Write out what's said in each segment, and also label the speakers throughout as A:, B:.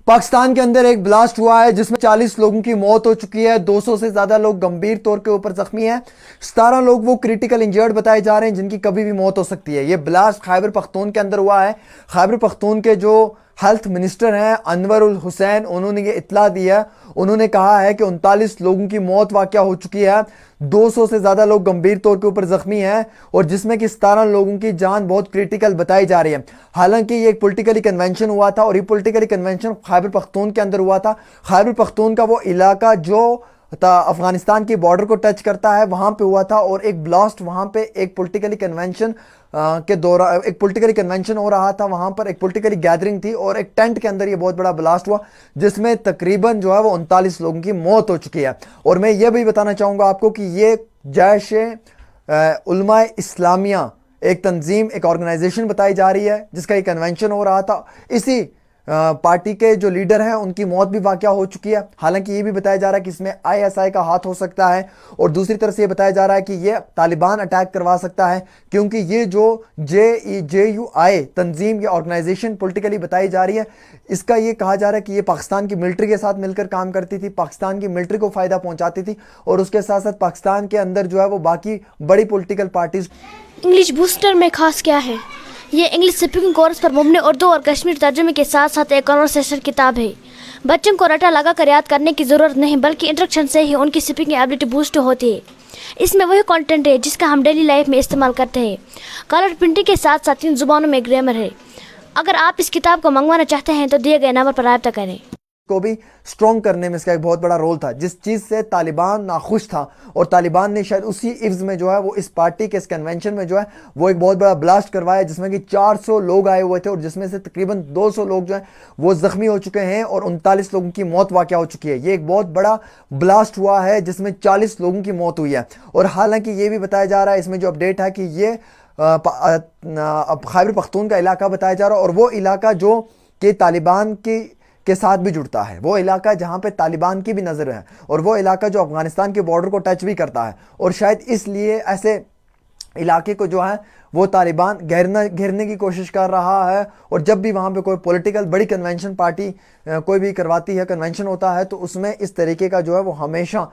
A: پاکستان کے اندر ایک بلاسٹ ہوا ہے جس میں 40 لوگوں کی موت ہو چکی ہے، 200 سے زیادہ لوگ گمبھیر طور کے اوپر زخمی ہیں، 17 لوگ وہ کریٹیکل انجرڈ بتائے جا رہے ہیں جن کی کبھی بھی موت ہو سکتی ہے۔ یہ بلاسٹ خیبر پختون کے اندر ہوا ہے۔ خیبر پختون کے جو ہیلتھ منسٹر ہیں انور الحسین، انہوں نے یہ اطلاع دی ہے۔ انہوں نے کہا ہے کہ 39 لوگوں کی موت واقع ہو چکی ہے، 200 سے زیادہ لوگ گمبھیر طور کے اوپر زخمی ہیں، اور جس میں کہ 17 لوگوں کی جان بہت کریٹیکل بتائی جا رہی ہے۔ حالانکہ یہ ایک پولیٹیکلی کنونشن ہوا تھا، اور یہ پولیٹیکلی کنونشن خیبر پختون کے اندر ہوا تھا۔ خیبر پختون کا وہ علاقہ جو افغانستان کی بارڈر کو ٹچ کرتا ہے وہاں پہ ہوا تھا، اور ایک بلاسٹ وہاں پہ ایک پولیٹیکلی کنونشن کے دوران ایک پولیٹیکلی کنونشن ہو رہا تھا، وہاں پر ایک پولیٹیکلی گیدرنگ تھی، اور ایک ٹینٹ کے اندر یہ بہت بڑا بلاسٹ ہوا جس میں تقریباً جو ہے وہ 39 لوگوں کی موت ہو چکی ہے۔ اور میں یہ بھی بتانا چاہوں گا آپ کو کہ یہ جیش علماء اسلامیہ ایک تنظیم، ایک آرگنائزیشن بتائی جا رہی ہے جس کا ایک کنونشن ہو رہا تھا۔ اسی پارٹی کے جو لیڈر ہیں ان کی موت بھی واقع ہو چکی ہے۔ حالانکہ یہ بھی بتایا جا رہا ہے کہ اس میں ISI کا ہاتھ ہو سکتا ہے، اور دوسری طرف سے یہ بتایا جا رہا ہے کہ یہ طالبان اٹیک کروا سکتا ہے، کیونکہ یہ جو JUI تنظیم یا آرگنائزیشن پولیٹیکلی بتائی جا رہی ہے، اس کا یہ کہا جا رہا ہے کہ یہ پاکستان کی ملٹری کے ساتھ مل کر کام کرتی تھی، پاکستان کی ملٹری کو فائدہ پہنچاتی تھی، اور اس کے ساتھ ساتھ پاکستان کے اندر جو ہے وہ باقی بڑی پولیٹیکل پارٹیز۔
B: انگلش بوسٹر میں خاص کیا ہے؟ یہ انگلش اسپیکنگ کورس پر مبنی اردو اور کشمیری ترجمے کے ساتھ ساتھ ایک کنورسیشن کتاب ہے۔ بچوں کو رٹا لگا کر یاد کرنے کی ضرورت نہیں، بلکہ انٹریکشن سے ہی ان کی اسپیکنگ ایبلٹی بوسٹ ہوتی ہے۔ اس میں وہی کنٹینٹ ہے جس کا ہم ڈیلی لائف میں استعمال کرتے ہیں۔ کلر پرنٹنگ کے ساتھ ساتھ 3 زبانوں میں گرامر ہے۔ اگر آپ اس کتاب کو منگوانا چاہتے ہیں تو دیے گئے نمبر پر رابطہ کریں۔
A: کو بھی سٹرونگ کرنے میں اس کا ایک بہت بڑا رول تھا، جس چیز سے طالبان ناخوش تھا، اور طالبان نے شاید اسی عوض میں جو ہے وہ اس پارٹی کے اس کنونشن میں جو ہے وہ ایک بہت بڑا بلاسٹ کروایا جس میں کہ 400 لوگ آئے ہوئے تھے، اور جس میں سے تقریباً 200 لوگ جو ہیں وہ زخمی ہو چکے ہیں، اور 39 لوگوں کی موت واقع ہو چکی ہے۔ یہ ایک بہت بڑا بلاسٹ ہوا ہے جس میں 40 لوگوں کی موت ہوئی ہے۔ اور حالانکہ یہ بھی بتایا جا رہا ہے، اس میں جو اپڈیٹ ہے، کہ یہ خیبر پختون کا علاقہ بتایا جا رہا ہے، اور وہ علاقہ جو کہ طالبان کے ساتھ بھی جڑتا ہے، وہ علاقہ جہاں پہ طالبان کی بھی نظر ہے، اور وہ علاقہ جو افغانستان کے بارڈر کو ٹچ بھی کرتا ہے، اور شاید اس لیے ایسے علاقے کو جو ہے وہ طالبان گھیرنے کی کوشش کر رہا ہے۔ اور جب بھی وہاں پہ کوئی پولیٹیکل بڑی کنونشن پارٹی کوئی بھی کرواتی ہے، کنونشن ہوتا ہے، تو اس میں اس طریقے کا جو ہے وہ ہمیشہ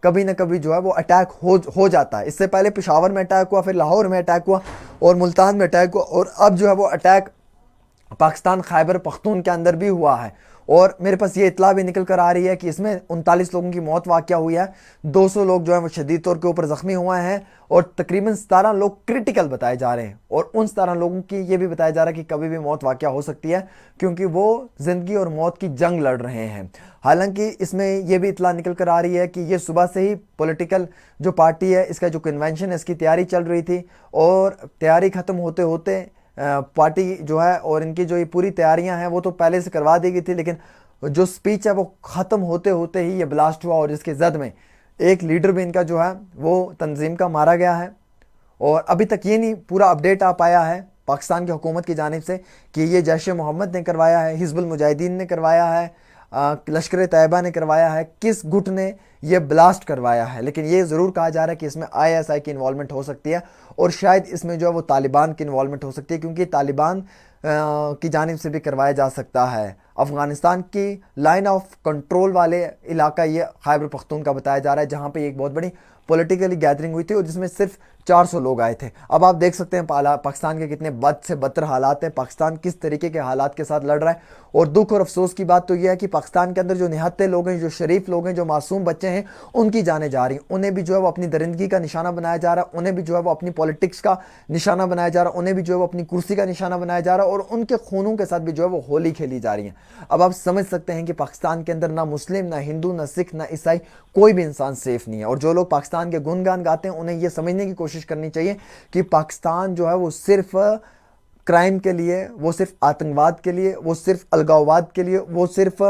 A: کبھی نہ کبھی جو ہے وہ اٹیک ہو جاتا ہے۔ اس سے پہلے پشاور میں اٹیک ہوا، پھر لاہور میں اٹیک ہوا، اور ملتان میں اٹیک ہوا، اور اب جو ہے وہ اٹیک پاکستان خیبر پختون کے اندر بھی ہوا ہے۔ اور میرے پاس یہ اطلاع بھی نکل کر آ رہی ہے کہ اس میں 39 لوگوں کی موت واقع ہوئی ہے، 200 لوگ جو ہیں وہ شدید طور کے اوپر زخمی ہوئے ہیں، اور تقریباً 17 لوگ کریٹیکل بتائے جا رہے ہیں، اور ان 17 لوگوں کی یہ بھی بتایا جا رہا ہے کہ کبھی بھی موت واقع ہو سکتی ہے، کیونکہ وہ زندگی اور موت کی جنگ لڑ رہے ہیں۔ حالانکہ اس میں یہ بھی اطلاع نکل کر آ رہی ہے کہ یہ صبح سے ہی پولیٹیکل جو پارٹی ہے، اس کا جو کنونشن ہے، اس کی تیاری چل رہی تھی، اور تیاری ختم ہوتے ہوتے پارٹی جو ہے اور ان کی جو یہ پوری تیاریاں ہیں وہ تو پہلے سے کروا دی گئی تھی، لیکن جو سپیچ ہے وہ ختم ہوتے ہوتے ہی یہ بلاسٹ ہوا، اور اس کے زد میں ایک لیڈر بھی ان کا جو ہے وہ تنظیم کا مارا گیا ہے۔ اور ابھی تک یہ نہیں پورا اپڈیٹ آ پایا ہے پاکستان کی حکومت کی جانب سے کہ یہ جیش محمد نے کروایا ہے، حزب المجاہدین نے کروایا ہے، لشکر طیبہ نے کروایا ہے، کس گٹ نے یہ بلاسٹ کروایا ہے۔ لیکن یہ ضرور کہا جا رہا ہے کہ اس میں ISI کی انوالومنٹ ہو سکتی ہے، اور شاید اس میں جو ہے وہ طالبان کی انوالومنٹ ہو سکتی ہے، کیونکہ طالبان کی جانب سے بھی کروایا جا سکتا ہے۔ افغانستان کی لائن آف کنٹرول والے علاقہ یہ خیبر پختون کا بتایا جا رہا ہے، جہاں پہ ایک بہت بڑی پولیٹیکلی گیدرنگ ہوئی تھی، اور جس میں صرف 400 لوگ آئے تھے۔ اب آپ دیکھ سکتے ہیں پاکستان کے کتنے بد سے بدتر حالات ہیں، پاکستان کس طریقے کے حالات کے ساتھ لڑ رہا ہے۔ اور دکھ اور افسوس کی بات تو یہ ہے کہ پاکستان کے اندر جو نہتے لوگ ہیں، جو شریف لوگ ہیں، جو معصوم بچے ہیں، ان کی جانیں جا رہی ہیں، انہیں بھی جو ہے وہ اپنی درندگی کا نشانہ بنایا جا رہا ہے، انہیں بھی جو ہے وہ اپنی پولیٹکس کا نشانہ بنایا جا رہا ہے، انہیں بھی جو ہے وہ اپنی کرسی کا نشانہ بنایا جا رہا ہے، اور ان کے خونوں کے ساتھ بھی جو ہے وہ ہولی کھیلی جا رہی ہیں۔ اب آپ سمجھ سکتے ہیں کہ پاکستان کے اندر نہ مسلم، نہ ہندو، نہ سکھ، نہ عیسائی، کوئی بھی انسان سیف نہیں ہے۔ اور جو لوگ پاکستان کے گنگان گاتے ہیں انہیں یہ سمجھنے کی کوشش کرنی چاہیے کہ پاکستان جو ہے وہ صرف کرائم کے لیے، وہ صرف آتنکواد کے لیے، وہ صرف الگاواد کے لیے، وہ صرف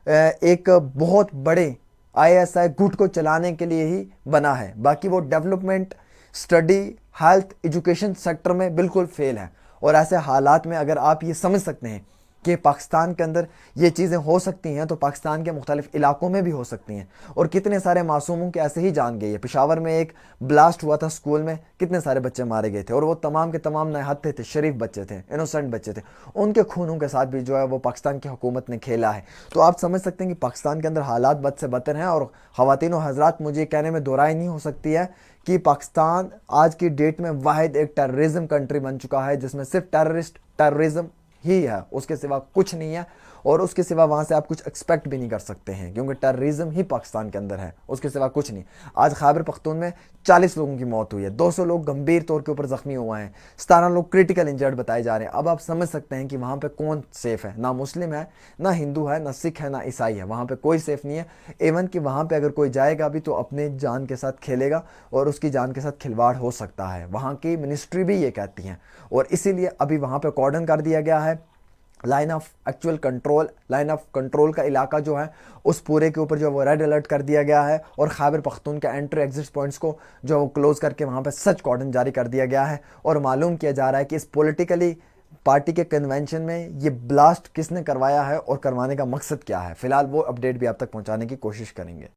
A: ایک بہت بڑے ISI گٹ کو چلانے کے لیے ہی بنا ہے۔ باقی وہ development, study, health, education sector میں بالکل فیل ہے۔ اور ایسے حالات میں اگر آپ یہ سمجھ سکتے ہیں کہ پاکستان کے اندر یہ چیزیں ہو سکتی ہیں تو پاکستان کے مختلف علاقوں میں بھی ہو سکتی ہیں، اور کتنے سارے معصوموں کے ایسے ہی جان گئی ہے۔ پشاور میں ایک بلاسٹ ہوا تھا اسکول میں، کتنے سارے بچے مارے گئے تھے، اور وہ تمام کے تمام نہتے تھے، شریف بچے تھے، انوسنٹ بچے تھے، ان کے خونوں کے ساتھ بھی جو ہے وہ پاکستان کی حکومت نے کھیلا ہے۔ تو آپ سمجھ سکتے ہیں کہ پاکستان کے اندر حالات بد سے بدتر ہیں، اور خواتین و حضرات مجھے یہ کہنے میں دو رائے نہیں ہو سکتی ہے کہ پاکستان آج کی ڈیٹ میں واحد ایک ٹیررزم کنٹری بن چکا ہے، جس میں صرف ٹیررزم ہی ہے، اس کے سوا کچھ نہیں ہے، اور اس کے سوا وہاں سے آپ کچھ ایکسپیکٹ بھی نہیں کر سکتے ہیں، کیونکہ ٹیررزم ہی پاکستان کے اندر ہے، اس کے سوا کچھ نہیں۔ آج خیبر پختون میں 40 لوگوں کی موت ہوئی ہے، 200 لوگ گمبھیر طور کے اوپر زخمی ہوئے ہیں، 17 لوگ کریٹیکل انجرڈ بتائے جا رہے ہیں۔ اب آپ سمجھ سکتے ہیں کہ وہاں پہ کون سیف ہے، نہ مسلم ہے، نہ ہندو ہے، نہ سکھ ہے، نہ عیسائی ہے، وہاں پہ کوئی سیف نہیں ہے۔ ایون کہ وہاں پہ اگر کوئی جائے گا بھی تو اپنے جان کے ساتھ کھیلے گا، اور اس کی جان کے ساتھ کھلواڑ ہو سکتا ہے، وہاں کی منسٹری بھی یہ کہتی ہیں، اور اسی لیے ابھی وہاں پہ کارڈن کر دیا گیا ہے۔ لائن آف کنٹرول کا علاقہ جو ہے اس پورے کے اوپر جو وہ ریڈ الرٹ کر دیا گیا ہے، اور خیبر پختون کے انٹری ایگزٹ پوائنٹس کو جو وہ کلوز کر کے وہاں پہ سچ کارڈن جاری کر دیا گیا ہے، اور معلوم کیا جا رہا ہے کہ اس پولیٹیکلی پارٹی کے کنونشن میں یہ بلاسٹ کس نے کروایا ہے اور کروانے کا مقصد کیا ہے۔ فی الحال وہ اپڈیٹ بھی آپ تک پہنچانے کی کوشش کریں گے۔